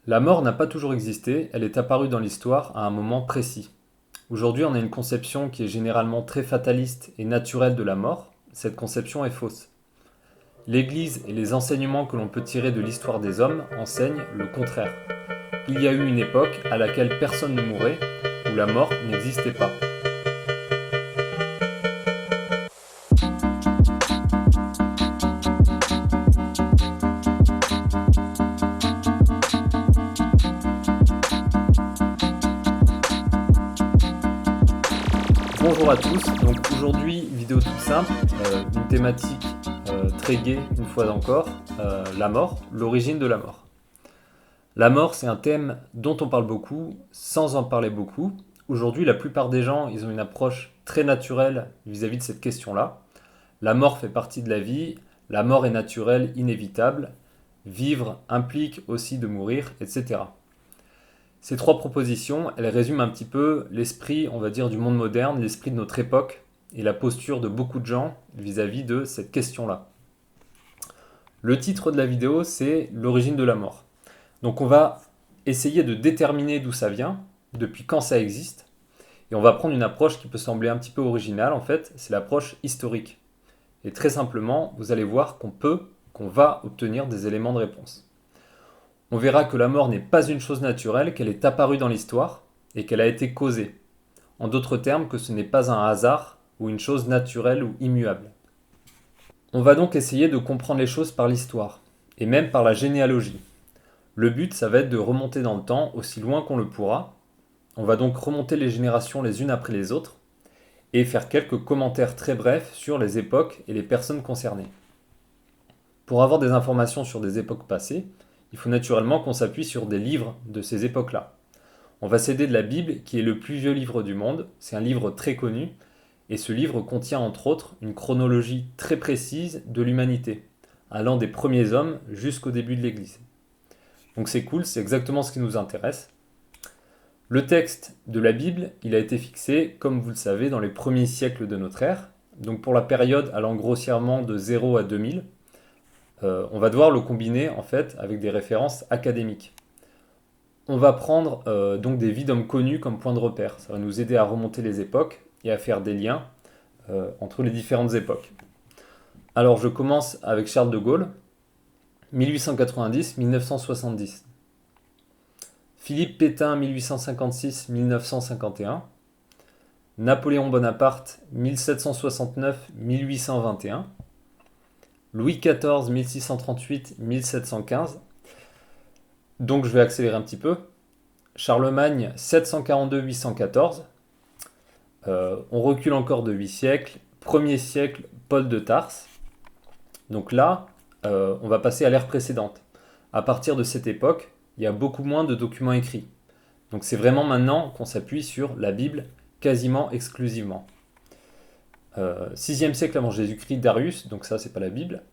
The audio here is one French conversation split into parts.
La mort n'a pas toujours existé, elle est apparue dans l'histoire à un moment précis. Aujourd'hui, on a une conception qui est généralement très fataliste et naturelle de la mort. Cette conception est fausse. L'Église et les enseignements que l'on peut tirer de l'histoire des hommes enseignent le contraire. Il y a eu une époque à laquelle personne ne mourait, où la mort n'existait pas. Bonjour à tous, donc aujourd'hui vidéo toute simple, une thématique très gaie une fois encore, la mort, l'origine de la mort. La mort c'est un thème dont on parle beaucoup, sans en parler beaucoup. Aujourd'hui la plupart des gens ils ont une approche très naturelle vis-à-vis de cette question-là. La mort fait partie de la vie, la mort est naturelle, inévitable, vivre implique aussi de mourir, etc. Ces trois propositions, elles résument un petit peu l'esprit, on va dire, du monde moderne, l'esprit de notre époque et la posture de beaucoup de gens vis-à-vis de cette question-là. Le titre de la vidéo, c'est l'origine de la mort. Donc on va essayer de déterminer d'où ça vient, depuis quand ça existe, et on va prendre une approche qui peut sembler un petit peu originale en fait, c'est l'approche historique. Et très simplement, vous allez voir qu'on va obtenir des éléments de réponse. On verra que la mort n'est pas une chose naturelle, qu'elle est apparue dans l'histoire et qu'elle a été causée. En d'autres termes, que ce n'est pas un hasard ou une chose naturelle ou immuable. On va donc essayer de comprendre les choses par l'histoire, et même par la généalogie. Le but, ça va être de remonter dans le temps aussi loin qu'on le pourra. On va donc remonter les générations les unes après les autres, et faire quelques commentaires très brefs sur les époques et les personnes concernées. Pour avoir des informations sur des époques passées, il faut naturellement qu'on s'appuie sur des livres de ces époques-là. On va s'aider de la Bible, qui est le plus vieux livre du monde. C'est un livre très connu, et ce livre contient entre autres une chronologie très précise de l'humanité, allant des premiers hommes jusqu'au début de l'Église. Donc c'est cool, c'est exactement ce qui nous intéresse. Le texte de la Bible, il a été fixé, comme vous le savez, dans les premiers siècles de notre ère, donc pour la période allant grossièrement de 0 à 2000. On va devoir le combiner en fait avec des références académiques. On va prendre donc des vies d'hommes connus comme point de repère. Ça va nous aider à remonter les époques et à faire des liens entre les différentes époques. Alors je commence avec Charles de Gaulle, 1890-1970. Philippe Pétain, 1856-1951. Napoléon Bonaparte, 1769-1821. Louis XIV, 1638-1715. Donc je vais accélérer un petit peu. Charlemagne, 742-814. On recule encore de 8 siècles. Premier siècle, Paul de Tarse. Donc là, on va passer à l'ère précédente. À partir de cette époque, il y a beaucoup moins de documents écrits. Donc c'est vraiment maintenant qu'on s'appuie sur la Bible quasiment exclusivement. 6e siècle avant Jésus-Christ, Darius, donc ça c'est pas la Bible.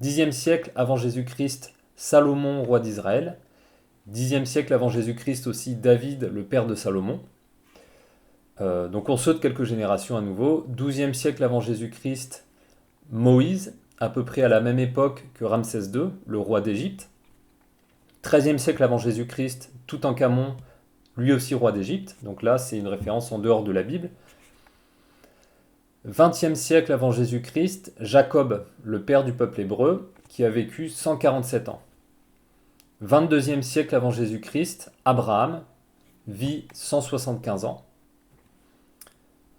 10e siècle avant Jésus-Christ, Salomon, roi d'Israël. 10e siècle avant Jésus-Christ aussi, David, le père de Salomon. Donc on saute quelques générations à nouveau. 12e siècle avant Jésus-Christ, Moïse, à peu près à la même époque que Ramsès II, le roi d'Égypte. 13e siècle avant Jésus-Christ, Toutankhamon, lui aussi roi d'Égypte. Donc là, c'est une référence en dehors de la Bible. 20e siècle avant Jésus-Christ, Jacob, le père du peuple hébreu, qui a vécu 147 ans. 22e siècle avant Jésus-Christ, Abraham, vit 175 ans.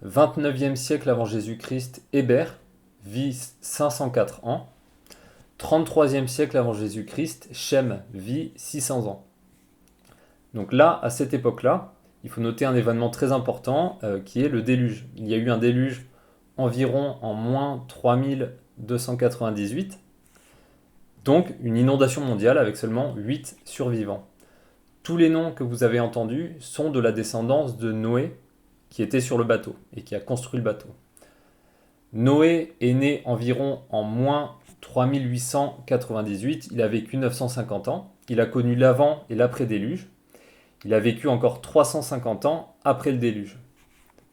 29e siècle avant Jésus-Christ, Hébert, vit 504 ans. 33e siècle avant Jésus-Christ, Shem, vit 600 ans. Donc là, à cette époque-là, il faut noter un événement très important qui est le déluge. Il y a eu un déluge environ en moins 3298, donc une inondation mondiale avec seulement 8 survivants. Tous les noms que vous avez entendus sont de la descendance de Noé, qui était sur le bateau et qui a construit le bateau. Noé est né environ en moins 3898, il a vécu 950 ans, il a connu l'avant et l'après-déluge, il a vécu encore 350 ans après le déluge.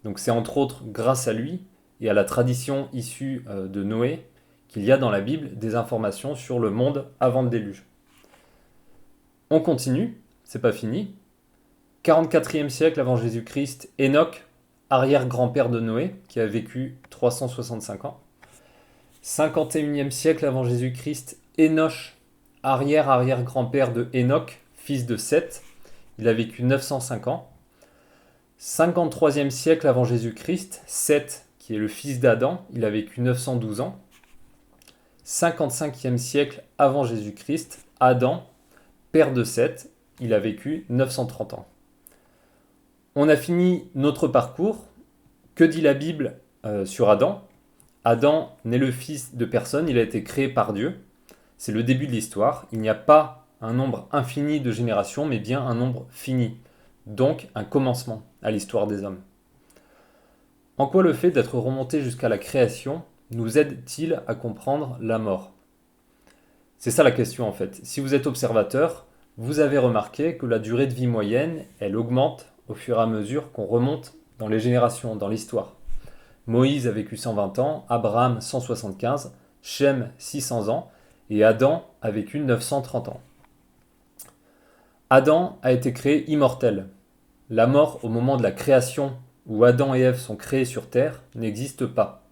Donc c'est entre autres grâce à lui et à la tradition issue de Noé qu'il y a dans la Bible des informations sur le monde avant le déluge. On continue, c'est pas fini. 44e siècle avant Jésus-Christ, Enoch, arrière-grand-père de Noé, qui a vécu 365 ans. 51e siècle avant Jésus-Christ, Énoch, arrière-arrière-grand-père de Enoch, fils de Seth, il a vécu 905 ans. 53e siècle avant Jésus-Christ, Seth, qui est le fils d'Adam, il a vécu 912 ans. 55e siècle avant Jésus-Christ, Adam, père de Seth, il a vécu 930 ans. On a fini notre parcours. Que dit la Bible sur Adam ? Adam n'est le fils de personne, il a été créé par Dieu. C'est le début de l'histoire. Il n'y a pas un nombre infini de générations, mais bien un nombre fini. Donc un commencement à l'histoire des hommes. En quoi le fait d'être remonté jusqu'à la création nous aide-t-il à comprendre la mort ? C'est ça la question en fait. Si vous êtes observateur, vous avez remarqué que la durée de vie moyenne, elle augmente au fur et à mesure qu'on remonte dans les générations, dans l'histoire. Moïse a vécu 120 ans, Abraham 175, Shem 600 ans et Adam a vécu 930 ans. Adam a été créé immortel. La mort au moment de la création où Adam et Ève sont créés sur terre n'existe pas.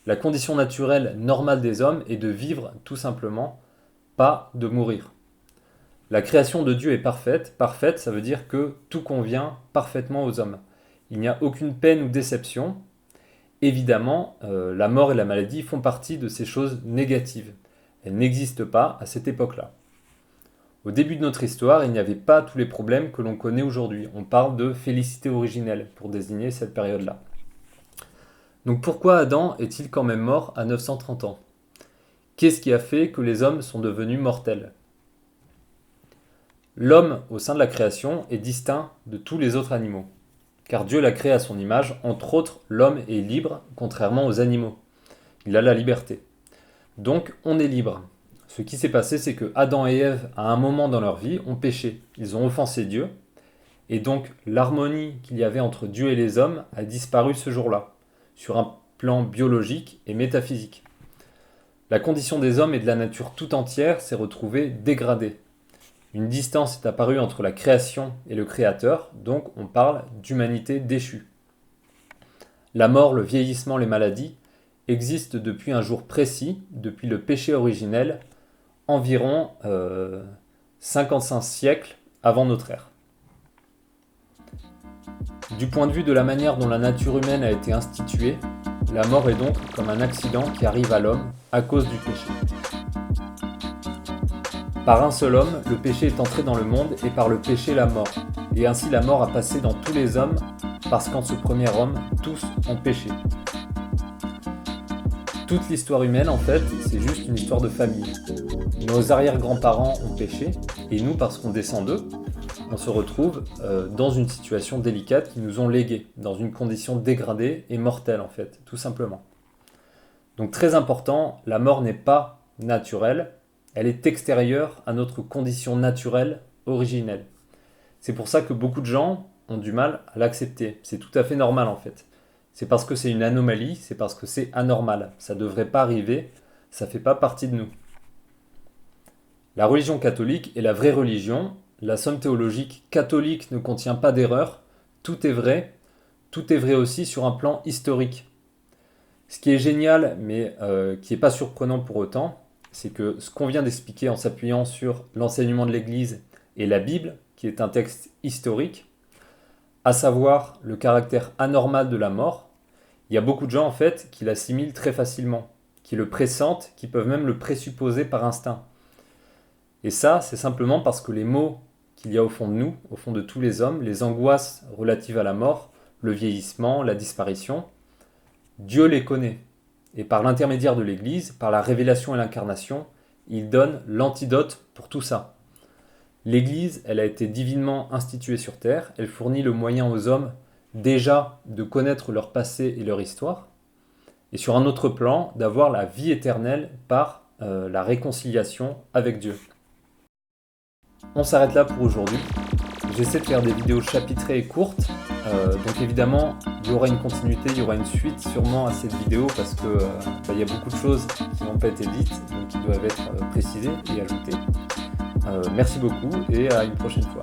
La condition naturelle normale des hommes est de vivre tout simplement, pas de mourir. La création de Dieu est parfaite. Parfaite, ça veut dire que tout convient parfaitement aux hommes. Il n'y a aucune peine ou déception. Évidemment, la mort et la maladie font partie de ces choses négatives. Elles n'existent pas à cette époque-là. Au début de notre histoire, il n'y avait pas tous les problèmes que l'on connaît aujourd'hui. On parle de félicité originelle pour désigner cette période-là. Donc pourquoi Adam est-il quand même mort à 930 ans ? Qu'est-ce qui a fait que les hommes sont devenus mortels ? L'homme, au sein de la création, est distinct de tous les autres animaux. Car Dieu l'a créé à son image, entre autres, l'homme est libre, contrairement aux animaux. Il a la liberté. Donc, on est libre. Ce qui s'est passé, c'est que Adam et Ève, à un moment dans leur vie, ont péché. Ils ont offensé Dieu. Et donc, l'harmonie qu'il y avait entre Dieu et les hommes a disparu ce jour-là, sur un plan biologique et métaphysique. La condition des hommes et de la nature tout entière s'est retrouvée dégradée. Une distance est apparue entre la création et le créateur, donc on parle d'humanité déchue. La mort, le vieillissement, les maladies existent depuis un jour précis, depuis le péché originel, environ 55 siècles avant notre ère. Du point de vue de la manière dont la nature humaine a été instituée, la mort est donc comme un accident qui arrive à l'homme à cause du péché. Par un seul homme, le péché est entré dans le monde et par le péché la mort. Et ainsi la mort a passé dans tous les hommes parce qu'en ce premier homme, tous ont péché. Toute l'histoire humaine, en fait, c'est juste une histoire de famille. Nos arrière-grands-parents ont péché et nous, parce qu'on descend d'eux, on se retrouve dans une situation délicate qu'ils nous ont léguée, dans une condition dégradée et mortelle, en fait, tout simplement. Donc très important, la mort n'est pas naturelle, elle est extérieure à notre condition naturelle originelle. C'est pour ça que beaucoup de gens ont du mal à l'accepter. C'est tout à fait normal en fait. C'est parce que c'est une anomalie, c'est parce que c'est anormal. Ça ne devrait pas arriver, ça ne fait pas partie de nous. La religion catholique est la vraie religion. La somme théologique catholique ne contient pas d'erreur. Tout est vrai aussi sur un plan historique. Ce qui est génial, mais qui n'est pas surprenant pour autant, c'est que ce qu'on vient d'expliquer en s'appuyant sur l'enseignement de l'Église et la Bible, qui est un texte historique, à savoir le caractère anormal de la mort, il y a beaucoup de gens en fait qui l'assimilent très facilement, qui le pressentent, qui peuvent même le présupposer par instinct. Et ça, c'est simplement parce que les maux qu'il y a au fond de nous, au fond de tous les hommes, les angoisses relatives à la mort, le vieillissement, la disparition, Dieu les connaît. Et par l'intermédiaire de l'Église, par la révélation et l'incarnation, il donne l'antidote pour tout ça. L'Église, elle a été divinement instituée sur terre, elle fournit le moyen aux hommes déjà de connaître leur passé et leur histoire, et sur un autre plan, d'avoir la vie éternelle par la réconciliation avec Dieu. On s'arrête là pour aujourd'hui. J'essaie de faire des vidéos chapitrées et courtes, donc évidemment il y aura une continuité, il y aura une suite sûrement à cette vidéo parce que il y a beaucoup de choses qui n'ont pas été dites, donc qui doivent être précisées et ajoutées. Merci beaucoup et à une prochaine fois.